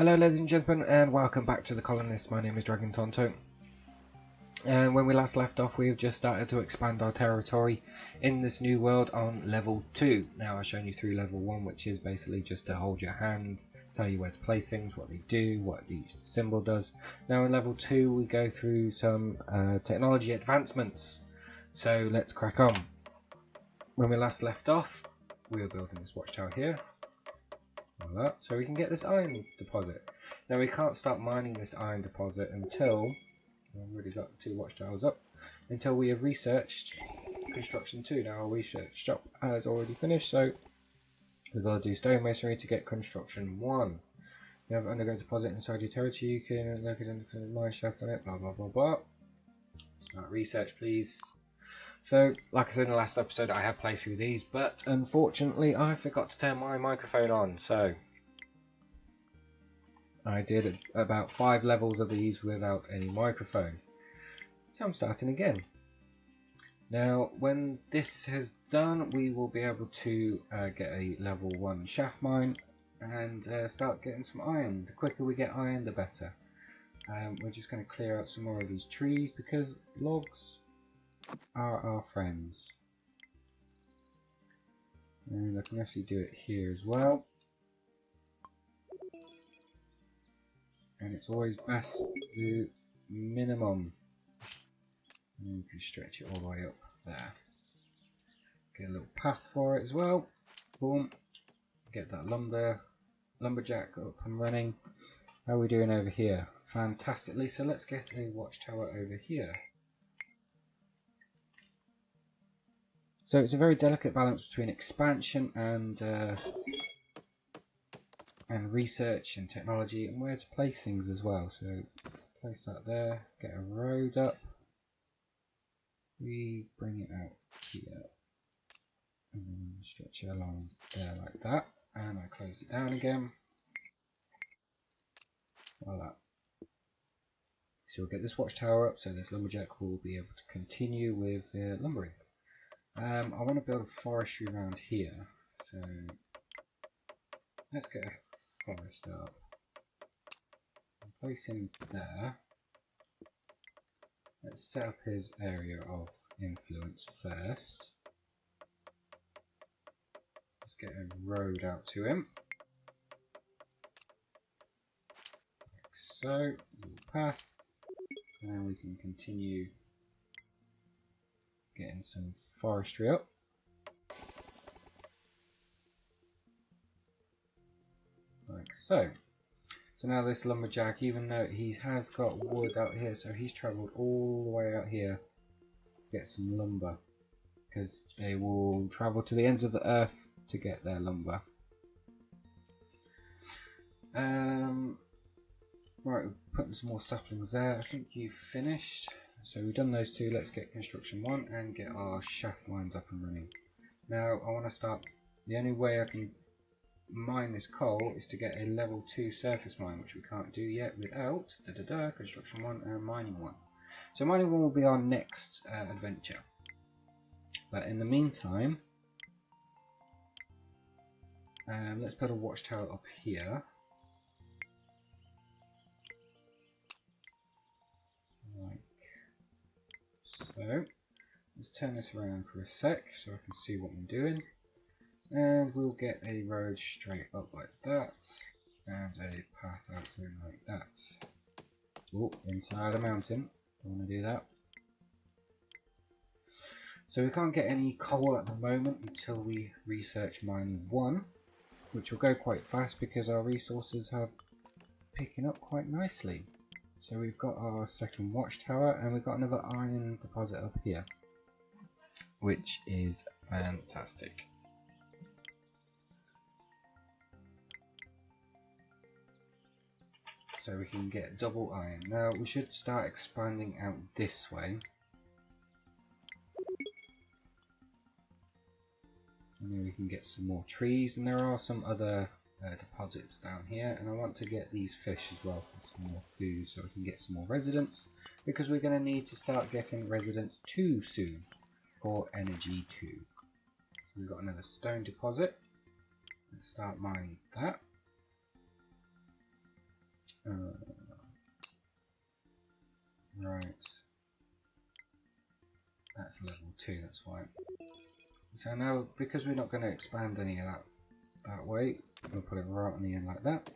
Hello ladies and gentlemen, and welcome back to the colonists. My name is dragontonto, and when we last left off we have just started to expand our territory in this new world on level 2. Now I've shown you through level 1, which is basically just to hold your hand, tell you where to place things, what they do, what each symbol does. Now in level 2 we go through some technology advancements, so let's crack on. When we last left off we were building this watchtower here, like that, so we can get this iron deposit. Now we can't start mining this iron deposit until, I've already got 2 watchtowers up, until we have researched construction 2. Now our research shop has already finished, so we've got to do stonemasonry to get construction 1. You have an underground deposit inside your territory, you can look at a mine shaft on it, blah blah blah blah. Start research please. So, like I said in the last episode, I have played through these, but unfortunately I forgot to turn my microphone on, so I did about 5 levels of these without any microphone. So I'm starting again. Now, when this has done, we will be able to get a level 1 shaft mine and start getting some iron. The quicker we get iron, the better. We're just going to clear out some more of these trees because logs are our friends. And I can actually do it here as well. And it's always best to do minimum. And you can stretch it all the way up there. Get a little path for it as well. Boom. Get that lumberjack up and running. How are we doing over here? Fantastically. So let's get a watchtower over here. So it's a very delicate balance between expansion and research and technology, and where to place things as well. So place that there, get a road up, we bring it out here, and then stretch it along there like that, and I close it down again. Voila. So we'll get this watchtower up, so this lumberjack will be able to continue with lumbering. I want to build a forestry around here, so let's get a forest up. Place him there. Let's set up his area of influence first. Let's get a road out to him. Like so, little path, and then we can continue getting some forestry up. Like so. So now this lumberjack, even though he has got wood out here, so he's travelled all the way out here to get some lumber, because they will travel to the ends of the earth to get their lumber. Right, we're putting some more saplings there. I think you've finished. So we've done those 2, let's get construction 1 and get our shaft mines up and running. Now I want to start, the only way I can mine this coal is to get a level 2 surface mine, which we can't do yet without construction 1 and mining 1. So mining 1 will be our next adventure. But in the meantime, let's put a watchtower up here. Like so. Let's turn this around for a sec so I can see what I'm doing. And we'll get a road straight up like that, and a path out through like that. Oh, inside a mountain, don't want to do that. So we can't get any coal at the moment until we research mine 1, which will go quite fast because our resources are picking up quite nicely. So we've got our second watchtower, and we've got another iron deposit up here, which is fantastic. So we can get double iron. Now we should start expanding out this way. And then we can get some more trees, and there are some other deposits down here, and I want to get these fish as well for some more food so I can get some more residents, because we're going to need to start getting residents 2 soon for energy 2. So we've got another stone deposit. Let's start mining that. Right. That's level 2, that's fine. So now, because we're not going to expand any of that way, we'll put it right on the end like that.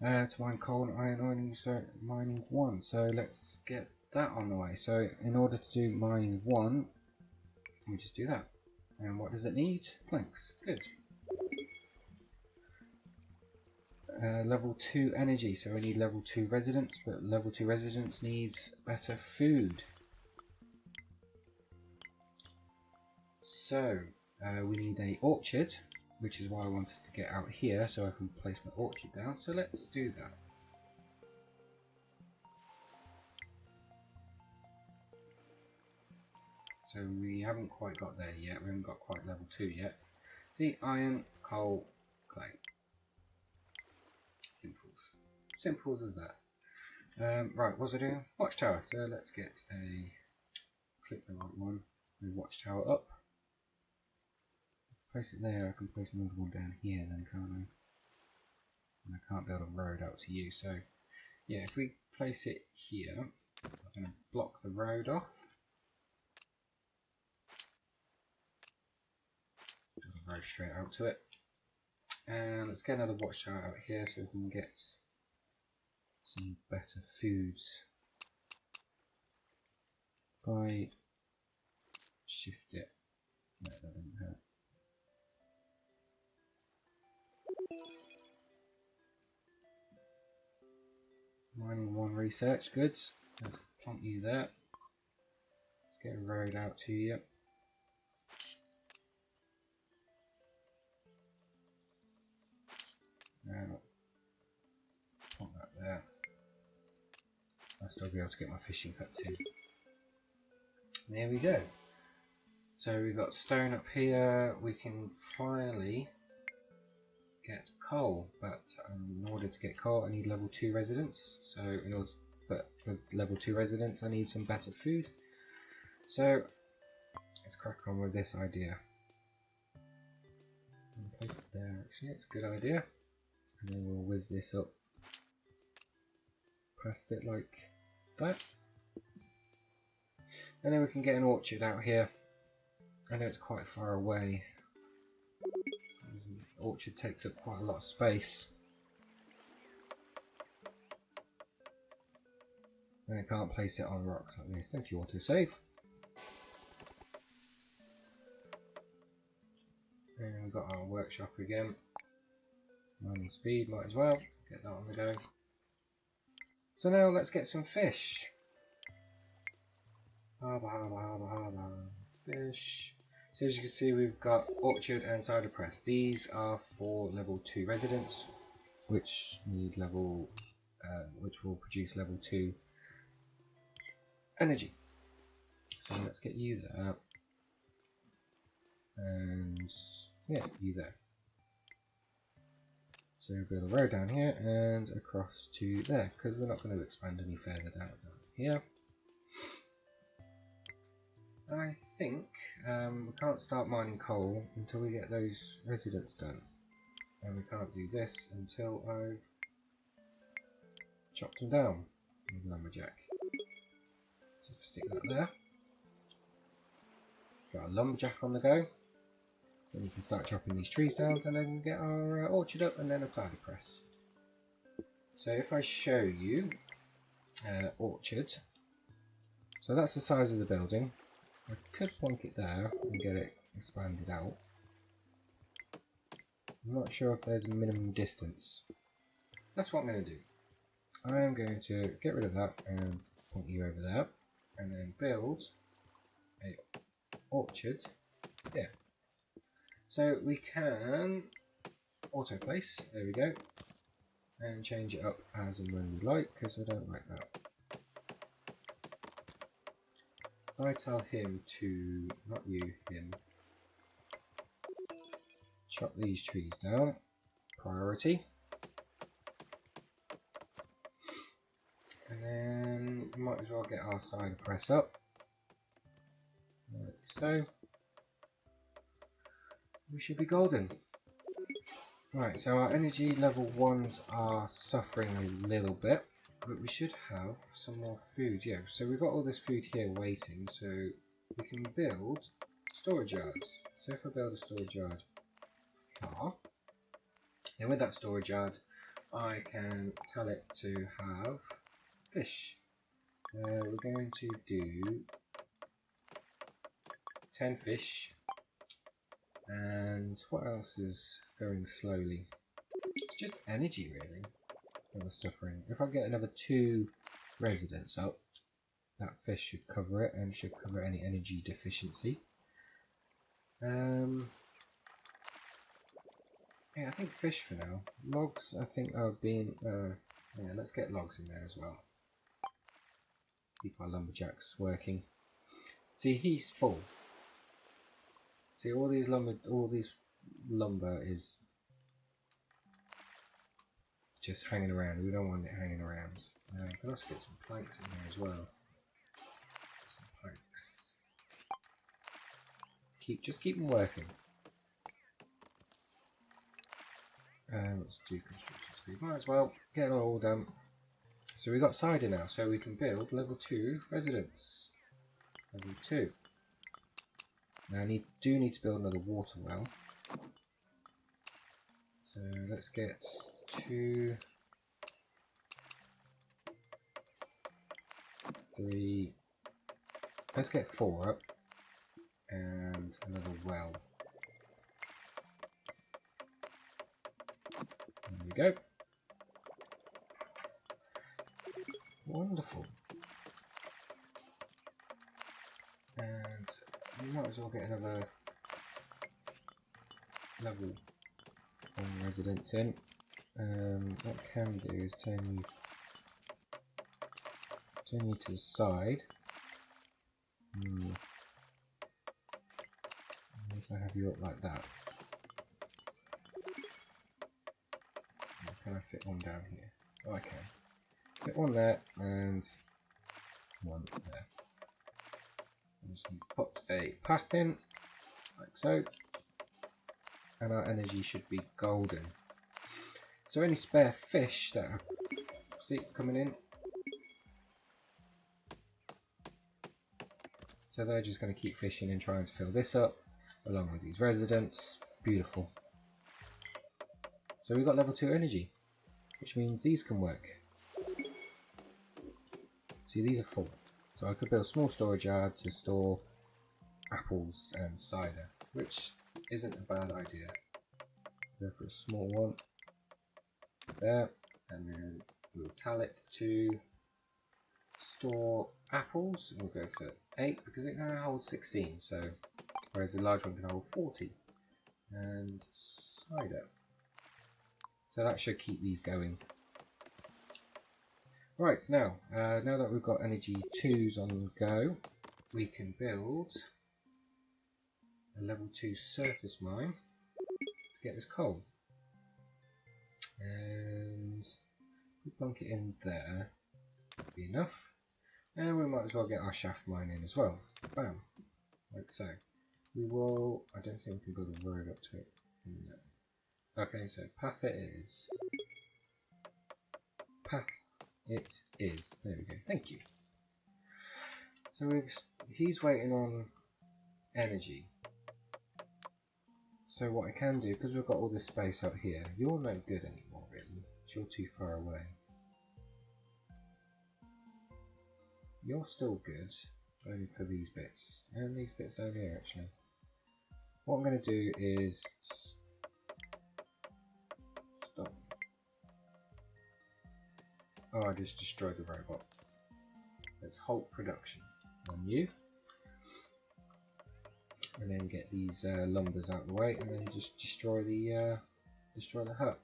To mine coal and iron ore, so mining 1. So let's get that on the way. So in order to do mining 1, we just do that. And what does it need? Planks. Good. Level 2 energy, so we need level 2 residents, but level 2 residents needs better food. So we need a orchard, which is why I wanted to get out here so I can place my orchard down. So let's do that. So we haven't quite got there yet, we haven't got quite level 2 yet. The iron, coal, clay. Simples. Simples as that. Right, what's I doing? Watchtower. So let's get a, click the right one, move watchtower up. Place it there, I can place another one down here then, can't I? And I can't build a road out to you, so yeah, if we place it here, I'm going to block the road off. Build a road straight out to it. And let's get another watchtower out here so we can get some better foods. If I shift it, no, that didn't hurt. Mining 1 research, goods. Let's plonk you there. Let's get a road out to you. Now, plonk that there. I'll still be able to get my fishing huts in. There we go. So we've got stone up here. We can finally get coal, but in order to get coal I need level 2 residents. So in order, but for level 2 residents I need some better food. So let's crack on with this idea. Place it there, actually, it's a good idea. And then we'll whiz this up past it like that. And then we can get an orchard out here. I know it's quite far away. The orchard takes up quite a lot of space. And I can't place it on rocks like this. Thank you, autosave. And we've got our workshop again. Mining speed, might as well. Get that on the go. So now let's get some fish. Harbour, harbour, harbour, harbour. Fish. So as you can see, we've got orchard and cider press. These are for level 2 residents, which need level, which will produce level 2 energy. So let's get you there, and yeah, you there. So we'll build a road down here and across to there, because we're not going to expand any further down here. I think we can't start mining coal until we get those residents done, and we can't do this until I've chopped them down with lumberjack. So stick that there. Got a lumberjack on the go. Then you can start chopping these trees down, and then get our orchard up, and then a cider press. So if I show you orchard, so that's the size of the building. I could plonk it there and get it expanded out. I'm not sure if there's a minimum distance. That's what I'm going to do. I am going to get rid of that and plonk you over there, and then build a orchard here. So we can auto place, there we go, and change it up as and when we like, because I don't like that. I tell him to, not you, him, chop these trees down, priority, and then we might as well get our cider press up, like so. We should be golden. Right, so our energy level 1s are suffering a little bit, but we should have some more food. Yeah, so we've got all this food here waiting, so we can build storage yards. So if I build a storage yard here, then with that storage yard I can tell it to have fish. We're going to do 10 fish, and what else is going slowly? It's just energy really that we're suffering. If I get another 2 residents up, that fish should cover it and should cover any energy deficiency. Yeah, I think fish for now. Logs I think are being yeah, let's get logs in there as well. Keep our lumberjacks working. See, he's full. See, all these lumber is just hanging around. We don't want it hanging around. We can also get some planks in here as well. Some planks. Just keep them working. Let's do construction speed. Might as well get it all done. So we got cider now, so we can build level 2 residence. Level 2. Now I do need to build another water well. So let's get 2, 3. Let's get 4 up, and another well. There we go. Wonderful. And we might as well get another level 1 residence in. What I can do is turn you to the side. Unless I have you up like that. Can I fit one down here? Oh, I can. Fit one there and one there. I just need to put a path in, like so. And our energy should be golden. So any spare fish that I see coming in, so they're just going to keep fishing and trying to fill this up along with these residents. Beautiful. So we've got level 2 energy, which means these can work. See, these are full, so I could build a small storage yard to store apples and cider, which isn't a bad idea. Go for a small one there, and then we'll tell it to store apples, and we'll go for 8 because it can only hold 16, so whereas the large one can hold 40, and cider. So that should keep these going. Right, now that we've got energy 2s on the go, we can build a level 2 surface mine to get this coal. And we plunk it in there, that'll be enough. And we might as well get our shaft mine in as well. Bam, like so. We will, I don't think we can build a road up to it. No. Okay, so path it is. Path it is. There we go. Thank you. So he's waiting on energy. So what I can do, because we've got all this space out here, you're no good anymore really. You're too far away. You're still good, only for these bits. And these bits down here actually. What I'm going to do is stop. Oh, I just destroyed the robot. Let's halt production on you. And then get these lumbers out of the way, and then just destroy the hut.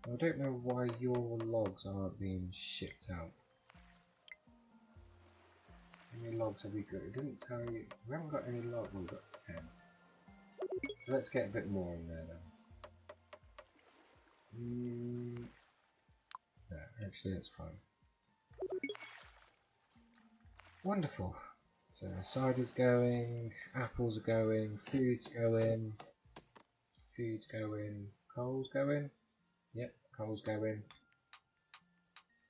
I don't know why your logs aren't being shipped out. How many logs have we got? It didn't tell you. We haven't got any logs. We've got 10. So let's get a bit more in there then. No, actually that's fine. Wonderful. So cider's going, apples are going, food's going, Coal's going. Yep, coal's going.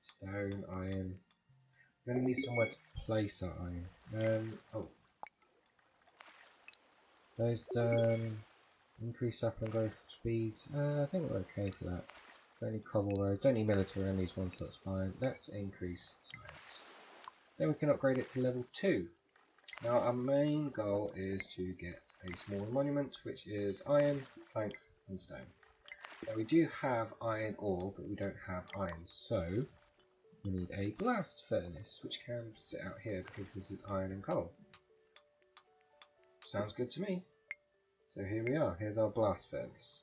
Stone, iron. I'm going to need somewhere to place that iron. Oh. Those increase sapling growth speeds. I think we're okay for that. Don't need cobble roads, don't need military on these ones, so that's fine. Let's increase science. Then we can upgrade it to level 2. Now our main goal is to get a smaller monument, which is iron, planks and stone. Now we do have iron ore, but we don't have iron, so we need a blast furnace, which can sit out here because this is iron and coal. Sounds good to me. So here we are, here's our blast furnace.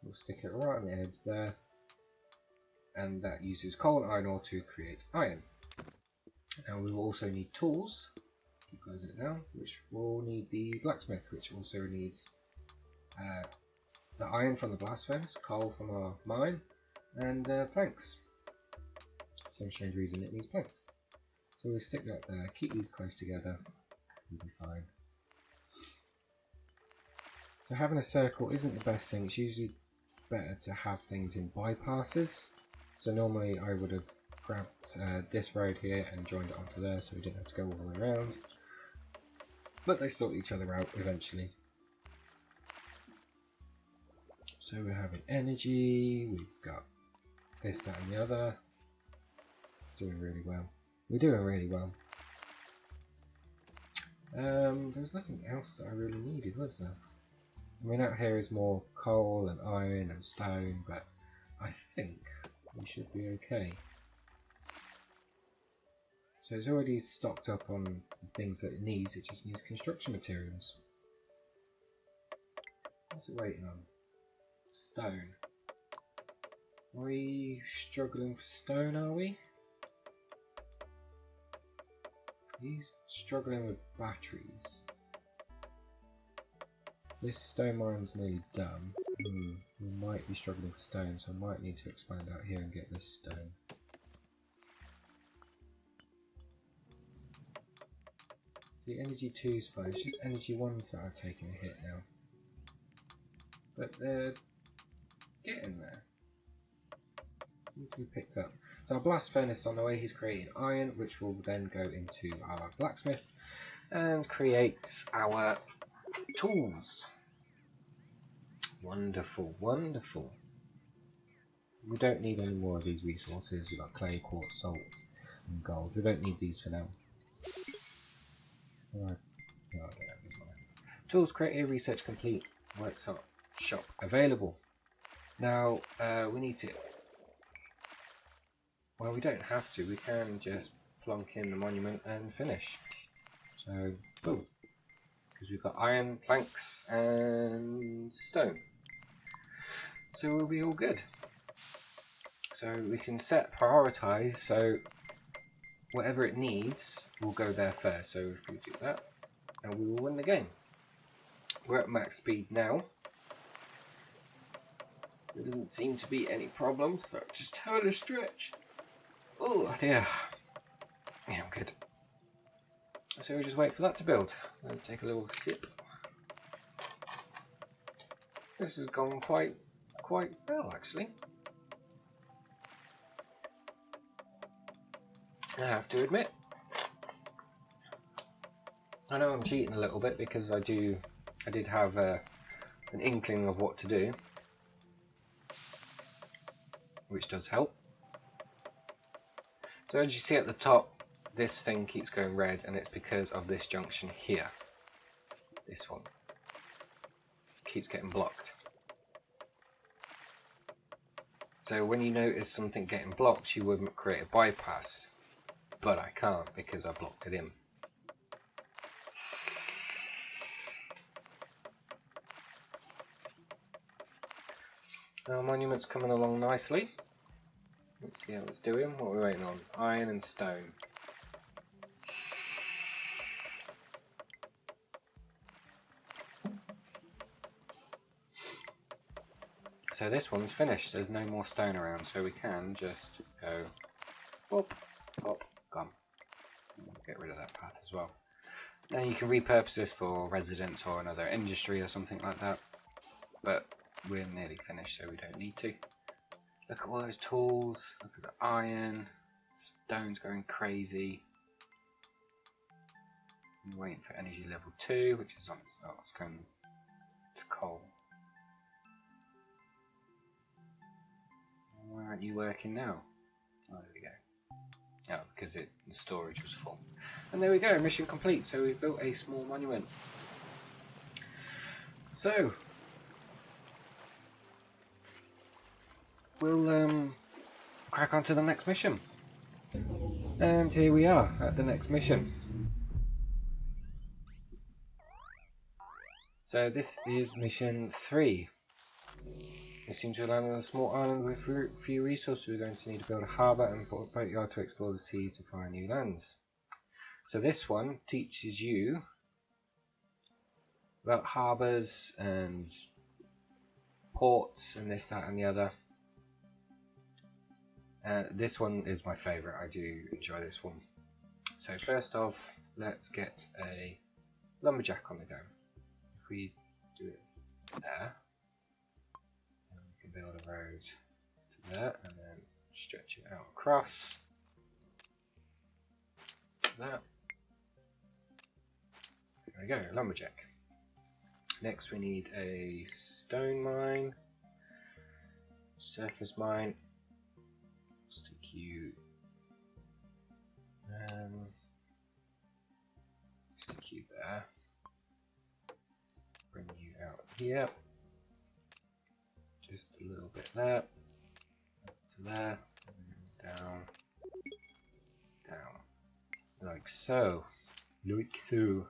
We'll stick it right on the edge there, and that uses coal and iron ore to create iron. Now we will also need tools, keep closing it down, which will need the blacksmith, which also needs the iron from the blast furnace, coal from our mine, and planks. For some strange reason it needs planks. So we'll stick that there, keep these close together, we'll be fine. So having a circle isn't the best thing, it's usually better to have things in bypasses. So normally I would have grabbed this road here and joined it onto there so we didn't have to go all the way around. But they sort each other out eventually. So we're having energy, we've got this, that and the other. Doing really well. We're doing really well. There's nothing else that I really needed, was there? I mean, out here is more coal and iron and stone, but I think we should be okay. So it's already stocked up on the things that it needs just needs construction materials. What's it waiting on? Stone. Are we struggling for stone, are we? He's struggling with batteries. This stone mine's nearly done. We might be struggling for stone, so I might need to expand out here and get this stone. The energy 2 is fine, it's just energy 1s that are taking a hit now. But they're getting there. Need to be picked up. So our blast furnace on the way, he's creating iron, which will then go into our blacksmith and create our tools. Wonderful, wonderful. We don't need any more of these resources. We've got clay, quartz, salt and gold. We don't need these for now. No, I don't have this one. Tools created, research complete, workshop shop available. Now we need to, well, we don't have to, we can just plonk in the monument and finish. So boom, because we've got iron, planks and stone, so we'll be all good. So we can set prioritize, so whatever it needs will go there first. So if we do that, and we will win the game. We're at max speed now. There doesn't seem to be any problems, so just have a stretch. Oh dear. Yeah, I'm good. So we'll just wait for that to build. I'll take a little sip. This has gone quite well, actually. I have to admit. I know I'm cheating a little bit because I did have an inkling of what to do, which does help. So as you see at the top, this thing keeps going red, and it's because of this junction here. This one keeps getting blocked. So when you notice something getting blocked, you would create a bypass, but I can't because I blocked it in. Our monument's coming along nicely. Let's see how it's doing. What are we waiting on? Iron and stone. So this one's finished. There's no more stone around, so we can just go pop, pop, gone. Get rid of that path as well. Now you can repurpose this for residence or another industry or something like that. But we're nearly finished, so we don't need to. Look at all those tools, look at the iron, stone's going crazy. I'm waiting for energy level 2, which is on its not, it's going to coal. Why aren't you working now? Oh, there we go. Oh, because the storage was full. And there we go, mission complete. So we've built a small monument. So we'll crack on to the next mission. And here we are at the next mission. So this is mission 3. We seem to land on a small island with few resources. We're going to need to build a harbour and put a boatyard to explore the seas to find new lands. So this one teaches you about harbours and ports and this, that and the other. This one is my favourite. I do enjoy this one. So first off, let's get a lumberjack on the go. If we do it there, and we can build a road to there and then stretch it out across that. There we go, lumberjack. Next we need a stone mine, surface mine. Stick you there. Bring you out here. Just a little bit there. Up to there. And down. Down. Like so. Like so.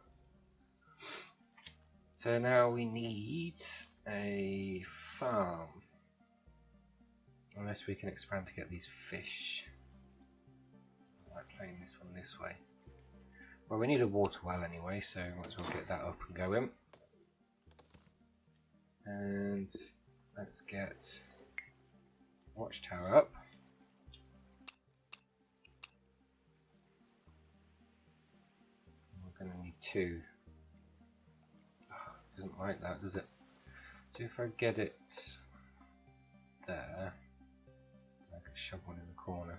So now we need a farm. Unless we can expand to get these fish. I like playing this one this way. Well, we need a water well anyway, so might as well get that up and going. And let's get watchtower up. We're going to need 2. Oh, doesn't like that, does it? So if I get it there, I could shove one in the corner.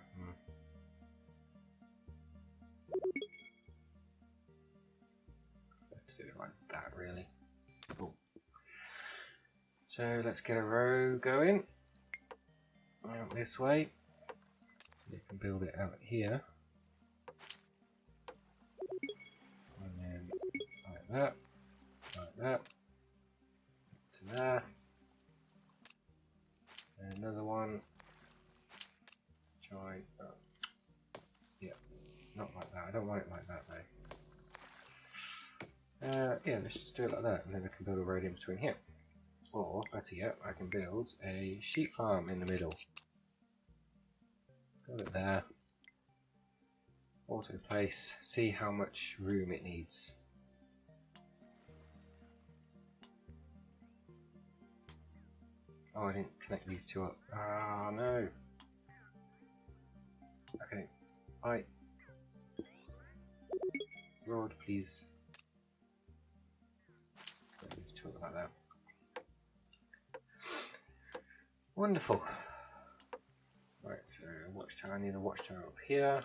Let's do it like that, really. Cool. So let's get a row going out this way. So you can build it out here, and then like that, to there. And another one. Join up. Yeah, not like that. I don't want it like that though. Yeah, let's just do it like that, and then I can build a road in between here. Or, better yet, I can build a sheep farm in the middle. Build it there. Auto place. See how much room it needs. Oh, I didn't connect these two up. Ah, no. Okay, bye. Road, please. Get these two up like that. Wonderful. Right, so watchtower. I need a watchtower up here.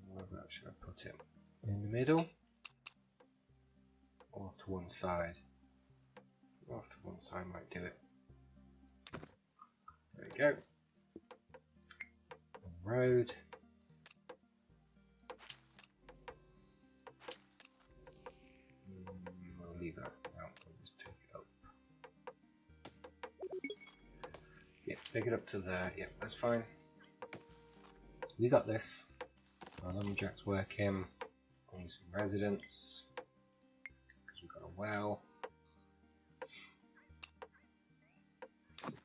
Where should I put it? In the middle? Or off to one side? Off to one side might do it. There we go. Road. We'll leave that out. We'll just take it up. Yep, take it up to there. Yep, that's fine. We got this. Our lumberjack's working. We need some residents because we've got a well.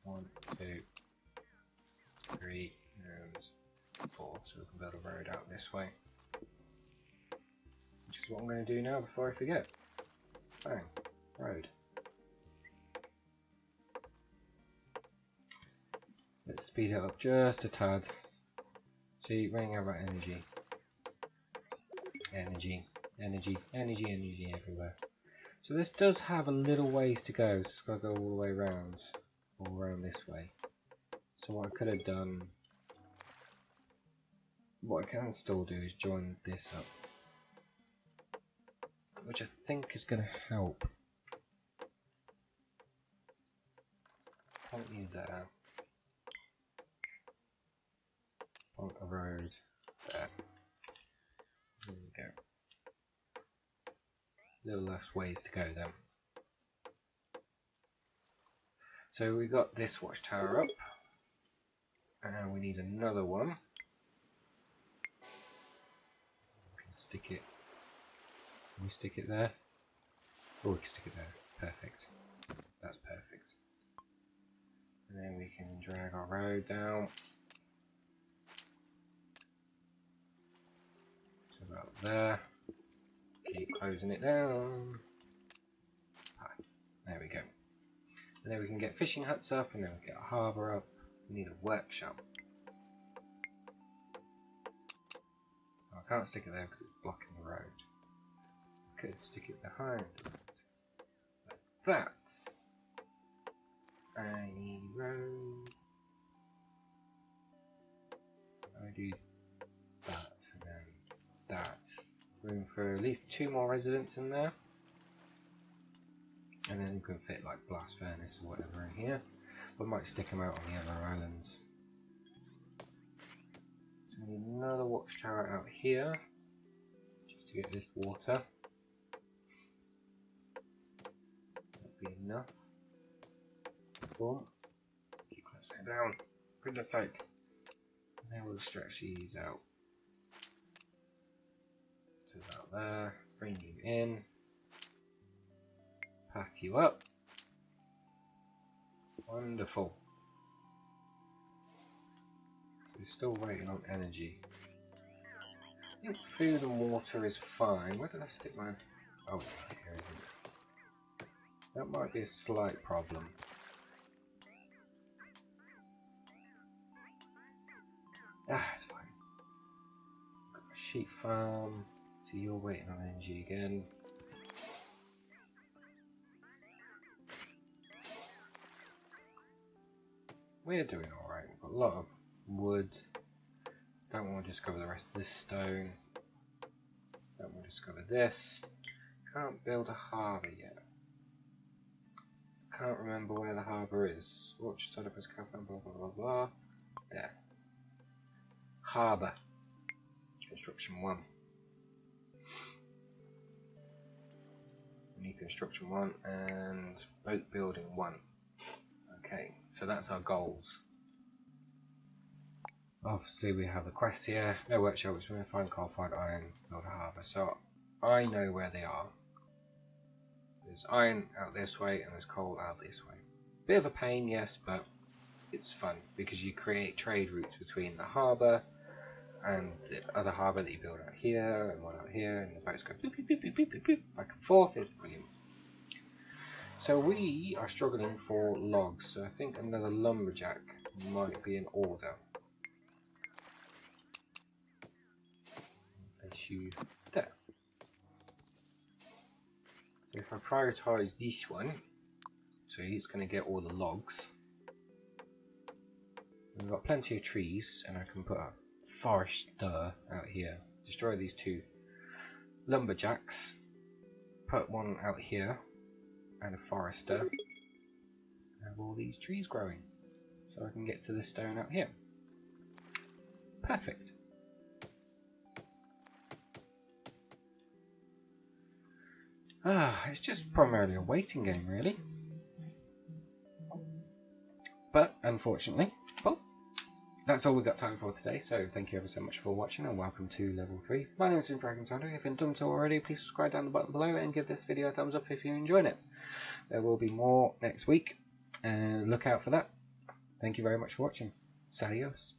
1, 2, 3, and 4. So we can build a road out this way. Which is what I'm going to do now before I forget. Bang. Road. Let's speed it up just a tad. See, running out of energy. Energy everywhere. So this does have a little ways to go, so it's got to go all the way around, all around this way. So what I could have done, what I can still do is join this up, which I think is going to help. Point you there. Point a road there. There we go. Little less ways to go then. So we got this watchtower up, and we need another one. We can stick it. Can we stick it there? Oh, we can stick it there. Perfect. That's perfect. And then we can drag our road down to about there. Keep closing it down. Path. There we go. And then we can get fishing huts up, and then we get a harbour up. We need a workshop. Oh, I can't stick it there because it's blocking the road. I could stick it behind the road. Like that. I need road. I do that and then that. Room for at least 2 more residents in there. And then you can fit like blast furnace or whatever in here. But I might stick them out on the other islands. So we need another watchtower out here. Just to get this water. That'll be enough. Boom. Keep closing it down. For goodness sake. And then we'll stretch these out. To about there. Bring you in. Path you up. Wonderful. So we're still waiting on energy. I think food and water is fine. Where did I stick my... Oh, right here it is. That might be a slight problem. Ah, it's fine. Got my sheep farm. So you're waiting on energy again. We're doing alright. We've got a lot of wood. Don't want to discover the rest of this stone. Don't want to discover this. Can't build a harbour yet. Can't remember where the harbour is. Watch side of his cafe, blah blah blah blah. There. Harbour. Construction 1. We need construction 1 and boat building 1. Okay, so that's our goals. Obviously we have the quests here. No workshop, which we're going to find coal-fired iron, build a harbour. So I know where they are. There's iron out this way and there's coal out this way. Bit of a pain, yes, but it's fun because you create trade routes between the harbour and the other harbour that you build out here and one out here, and the boats go boop, boop, boop, boop, boop, boop, back and forth. It's brilliant. So we are struggling for logs, so I think another lumberjack might be in order. Place you there. So if I prioritise this one, so it's going to get all the logs. We've got plenty of trees, and I can put a forester out here. Destroy these 2 lumberjacks. Put one out here. And a forester, have all these trees growing, so I can get to the stone out here. Perfect. It's just primarily a waiting game, really. But unfortunately, well, that's all we've got time for today. So thank you ever so much for watching, and welcome to level 3. My name is dragontonto. If you haven't done so already, please subscribe down the button below and give this video a thumbs up if you enjoyed it. There will be more next week, and look out for that. Thank you very much for watching. Adios.